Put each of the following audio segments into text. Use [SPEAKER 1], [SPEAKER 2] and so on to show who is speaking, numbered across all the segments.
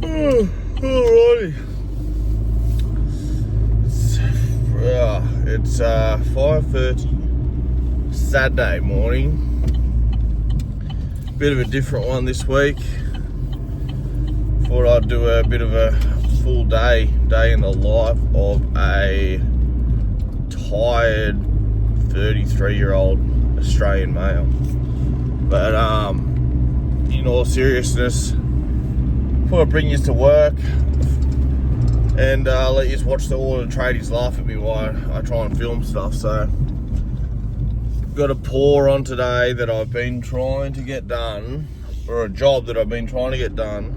[SPEAKER 1] Alrighty. It's 5:30 Saturday morning. Bit of a different one this week. Thought I'd do a bit of a full day in the life of a tired 33-year-old Australian male. But in all seriousness, thought I'd bring you to work and let you watch all the tradies laugh at me while I try and film stuff. So got a pour on today that I've been trying to get done, or a job that I've been trying to get done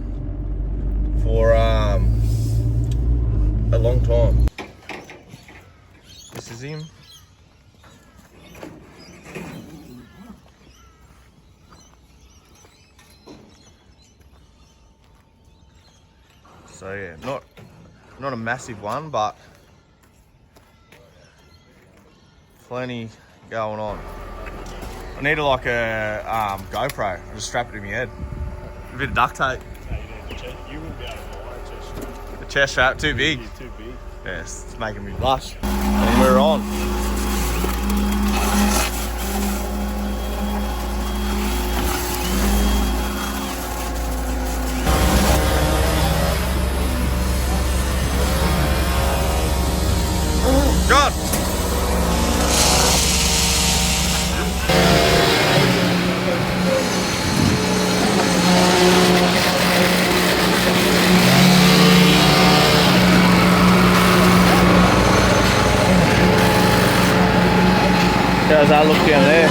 [SPEAKER 1] for a long time. This is him. So yeah, not a massive one, but plenty going on. I need like a GoPro. I'll just strap it to my head. A bit of duct tape.
[SPEAKER 2] No, you wouldn't be able to buy a chest strap.
[SPEAKER 1] The chest strap too big.
[SPEAKER 2] It's too big.
[SPEAKER 1] Yes, it's making me blush. And we're on. John! How's that look down there?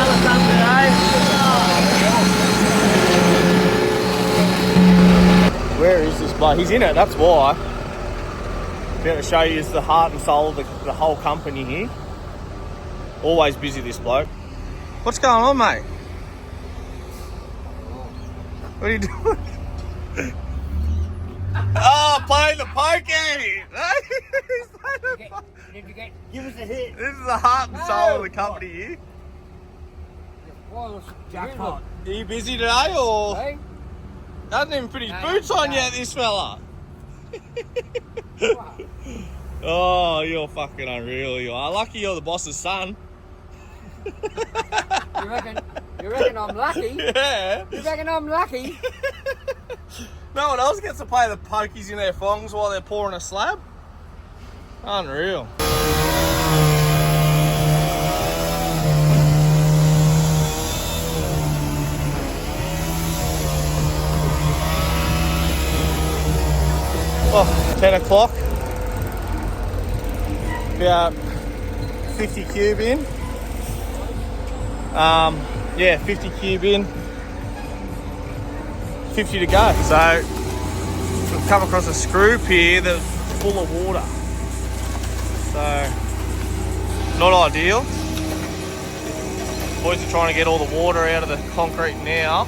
[SPEAKER 1] Where is this bloke? He's in it, that's why. I'm going to show you the heart and soul of the whole company here. Always busy, this bloke. What's going on, mate? What are you doing? Oh, playing the pokey!
[SPEAKER 3] Give us a hit.
[SPEAKER 1] This is the heart and soul of the company here.
[SPEAKER 3] Jackpot.
[SPEAKER 1] Are you busy today, or?
[SPEAKER 3] Hey?
[SPEAKER 1] Hasn't even put his boots on yet, this fella. Oh, you're fucking unreal, you are. Lucky you're the boss's son.
[SPEAKER 3] You reckon I'm lucky?
[SPEAKER 1] Yeah.
[SPEAKER 3] You reckon I'm lucky?
[SPEAKER 1] No one else gets to play the pokies in their thongs while they're pouring a slab. Unreal. Oh, 10 o'clock. About 50 cube in. Yeah, 50 cube in. 50 to go. So we've come across a screw pier that's full of water. So not ideal. Boys are trying to get all the water out of the concrete now.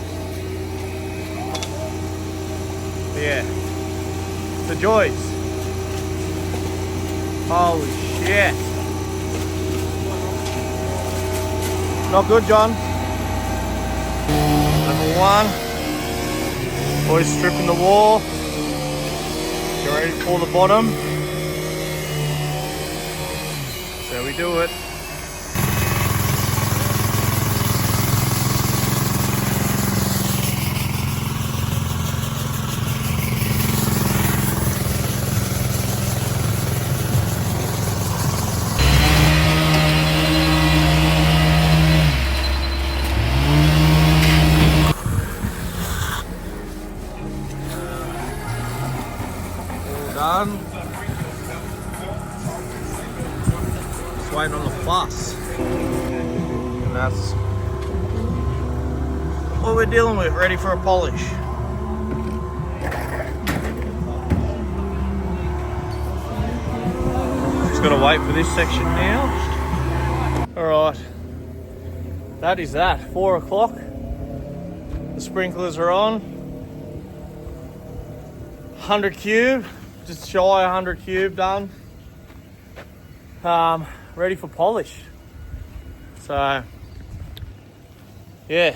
[SPEAKER 1] But yeah, the joys. Holy shit. Not good, John. Number one. Boys stripping the wall. Get ready to pour the bottom. So we do it. Done. Just waiting on the plus. And that's what we're dealing with, ready for a polish. Just gotta wait for this section now. Alright. That is that. 4 o'clock. The sprinklers are on. 100 cube. Just shy 100 cube done. Ready for polish. So yeah,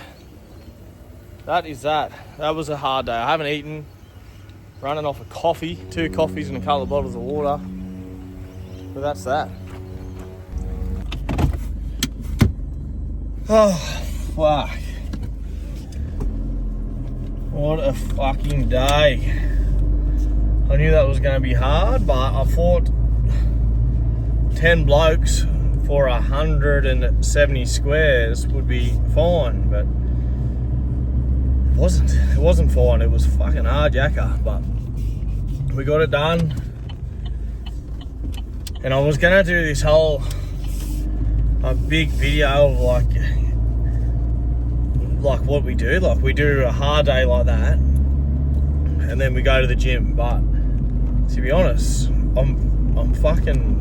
[SPEAKER 1] that is that. That was a hard day. I haven't eaten running off a coffee, 2 coffees and a couple of bottles of water. But that's that. Oh, fuck. What a fucking day. I knew that was going to be hard, but I thought 10 blokes for 170 squares would be fine, but it wasn't. It wasn't fine. It was fucking hard yakka, but we got it done. And I was going to do this whole a big video of like what we do. Like we do a hard day like that, and then we go to the gym. But to be honest, I'm fucking.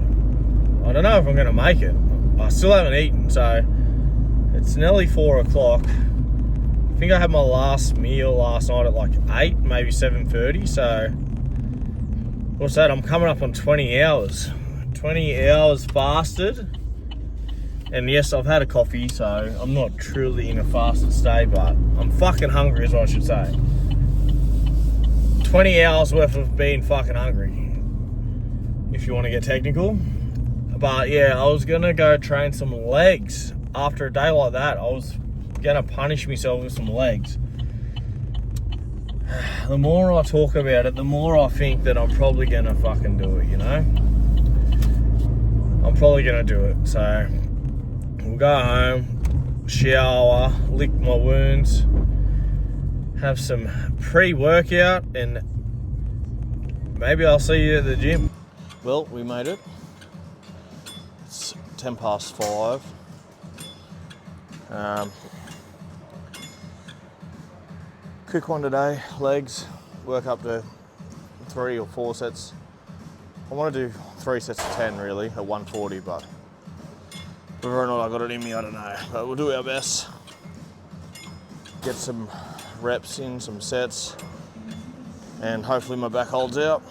[SPEAKER 1] I don't know if I'm going to make it. I still haven't eaten, so it's nearly 4 o'clock. I think I had my last meal last night at like 8, maybe 7:30. So what's that? I'm coming up on 20 hours. 20 hours fasted. And yes, I've had a coffee, so I'm not truly in a fasted state, but I'm fucking hungry is what I should say. 20 hours worth of being fucking hungry, if you want to get technical. But yeah, I was gonna go train some legs. After a day like that, I was gonna punish myself with some legs. The more I talk about it, the more I think that I'm probably gonna fucking do it, you know? I'm probably gonna do it, so we'll go home, shower, lick my wounds, have some pre-workout, and maybe I'll see you at the gym. Well, we made it. It's 5:10. Quick one today, legs, work up to 3 or 4 sets. I want to do 3 sets of 10 really, at 140, but whether or not I got it in me, I don't know. But we'll do our best. Get some reps in, some sets, and hopefully my back holds out.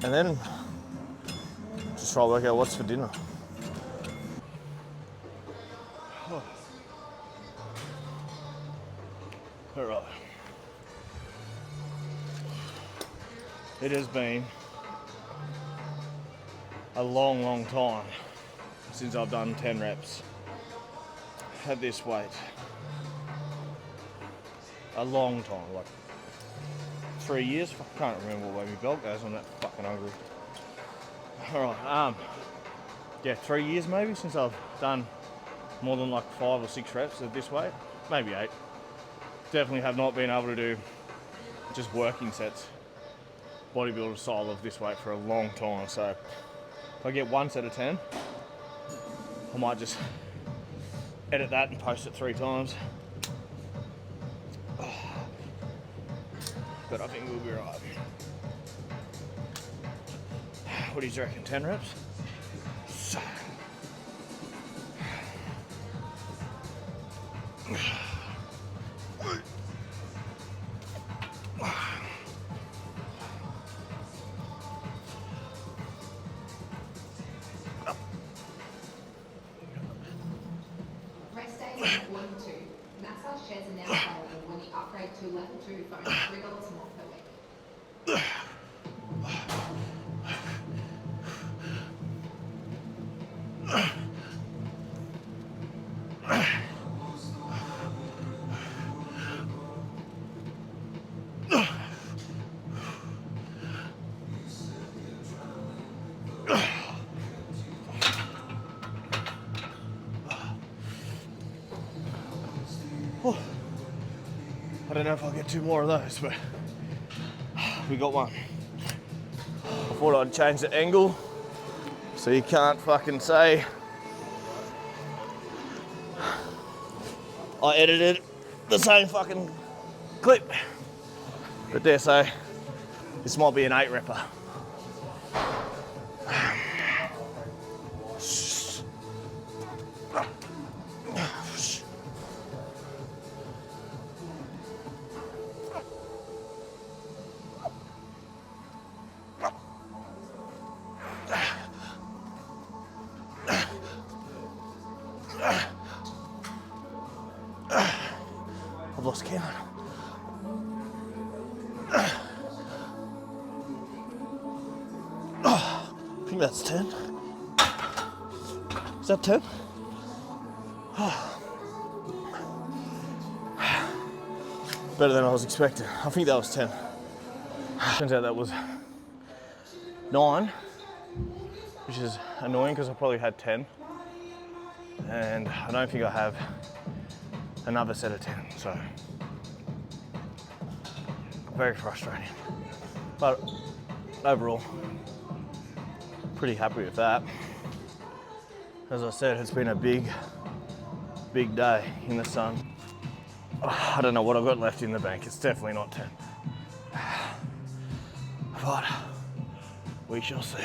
[SPEAKER 1] And then just try to work out what's for dinner. All right. It has been a long time since I've done 10 reps at this weight. A long time, like 3 years. I can't remember what way my belt goes. I'm that fucking hungry. Alright, yeah, 3 years maybe since I've done more than like 5 or 6 reps at this weight. Maybe 8. Definitely have not been able to do just working sets, bodybuilder style of this weight for a long time. So if I get 1 set of 10, I might just edit that and post it 3 times. But I think we'll be right. What do you reckon, 10 reps?
[SPEAKER 4] Rest days are 1 to 2. Massage chairs are now available when you upgrade to level 2 for only $3 more per week.
[SPEAKER 1] I don't know if I'll get 2 more of those, but we got one. I thought I'd change the angle so you can't fucking say I edited the same fucking clip. But dare say, this might be an 8 repper. I've lost count. think that's 10. Is that 10? Better than I was expecting. I think that was 10. Turns out that was 9, which is annoying because I probably had 10. And I don't think I have another set of 10, so very frustrating. But overall, pretty happy with that. As I said, it's been a big day in the sun. I don't know what I've got left in the bank. It's definitely not 10. But we shall see.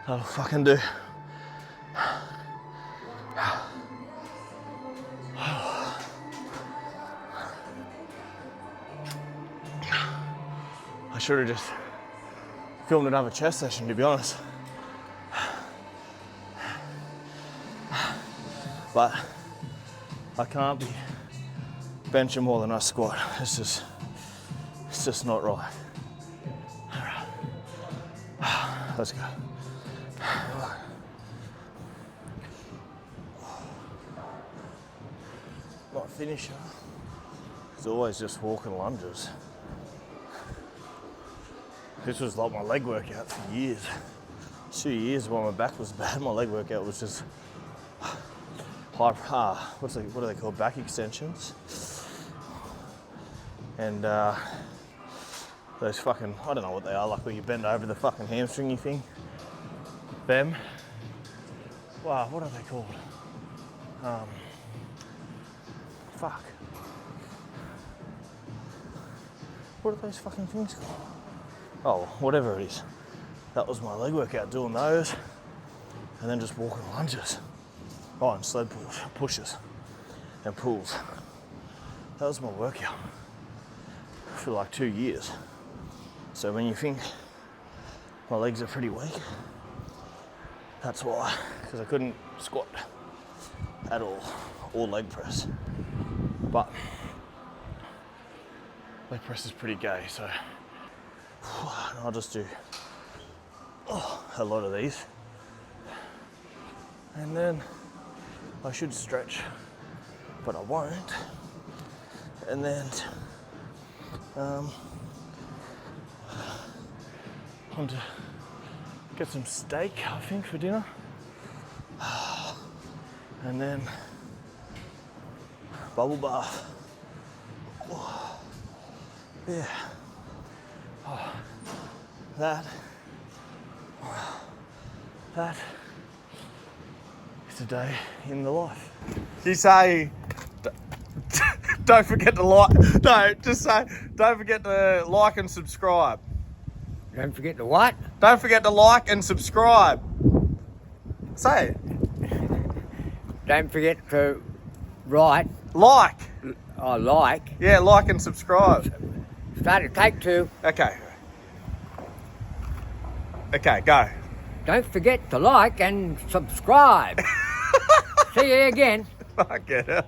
[SPEAKER 1] That'll fucking do. I should have just filmed another chest session, to be honest. But I can't be benching more than I squat. It's just not right. Let's go. My finisher is always just walking lunges. This was like my leg workout for years. 2 years while my back was bad, my leg workout was just what do they call back extensions? And those fucking, I don't know what they are, like where you bend over the fucking hamstringy thing. Them. Wow, what are they called? Fuck. What are those fucking things called? Oh, whatever it is. That was my leg workout, doing those. And then just walking lunges. Oh, and sled pushes and pulls. That was my workout for like 2 years. So when you think my legs are pretty weak, that's why, because I couldn't squat at all, or leg press. But leg press is pretty gay, so I'll just do a lot of these. And then I should stretch, but I won't. And then on to get some steak, I think, for dinner. And then bubble bath. Yeah. That is a day in the life. You say, don't forget to like, no, just say, don't forget to like and subscribe.
[SPEAKER 3] Don't forget to what?
[SPEAKER 1] Don't forget to like and subscribe. Say it.
[SPEAKER 3] Don't forget to write.
[SPEAKER 1] Like.
[SPEAKER 3] Oh, like.
[SPEAKER 1] Yeah, like and subscribe.
[SPEAKER 3] Start at take 2.
[SPEAKER 1] Okay. Okay, go.
[SPEAKER 3] Don't forget to like and subscribe. See you again.
[SPEAKER 1] Fuck it.